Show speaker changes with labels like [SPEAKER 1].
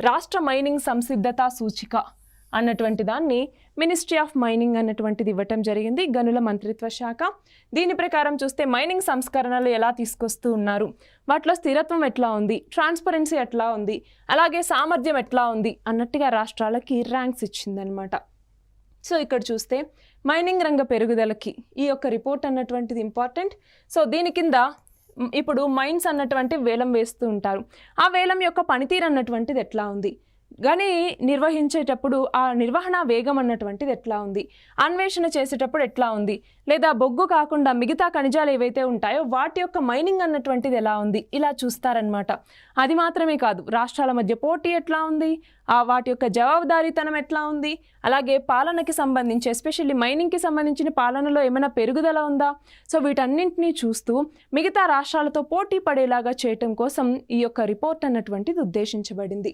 [SPEAKER 1] రాష్ట్ర మైనింగ్ సంసిద్ధత సూచిక అన్నటువంటి దాన్ని మినిస్ట్రీ ఆఫ్ మైనింగ్ అన్నటువంటిది ఇవ్వటం జరిగింది, గనుల మంత్రిత్వ శాఖ. దీని ప్రకారం చూస్తే మైనింగ్ సంస్కరణలు ఎలా తీసుకొస్తూ ఉన్నారు, వాటిలో స్థిరత్వం ఎట్లా ఉంది, ట్రాన్స్పరెన్సీ ఎట్లా ఉంది, అలాగే సామర్థ్యం ఎట్లా ఉంది అన్నట్టుగా రాష్ట్రాలకి ర్యాంక్స్ ఇచ్చిందనమాట. సో ఇక్కడ చూస్తే మైనింగ్ రంగ పెరుగుదలకి ఈ యొక్క రిపోర్ట్ అన్నటువంటిది ఇంపార్టెంట్. సో దీని కింద ఇప్పుడు మైన్స్ అన్నటువంటి వేలం వేస్తూ ఉంటారు. ఆ వేలం యొక్క పనితీరు అన్నటువంటిది ఎట్లా ఉంది, గని నిర్వహించేటప్పుడు ఆ నిర్వహణ వేగం అన్నటువంటిది ఎట్లా ఉంది, అన్వేషణ చేసేటప్పుడు ఎట్లా ఉంది, లేదా బొగ్గు కాకుండా మిగతా ఖనిజాలు ఏవైతే ఉంటాయో వాటి యొక్క మైనింగ్ అన్నటువంటిది ఎలా ఉంది, ఇలా చూస్తారనమాట. అది మాత్రమే కాదు, రాష్ట్రాల మధ్య పోటీ ఎట్లా ఉంది, వాటి యొక్క జవాబుదారీతనం ఎట్లా ఉంది, అలాగే పాలనకి సంబంధించి ఎస్పెషల్లీ మైనింగ్కి సంబంధించిన పాలనలో ఏమైనా పెరుగుదల ఉందా. సో వీటన్నింటినీ చూస్తూ మిగతా రాష్ట్రాలతో పోటీ పడేలాగా చేయటం కోసం ఈ యొక్క రిపోర్ట్ అన్నటువంటిది ఉద్దేశించబడింది.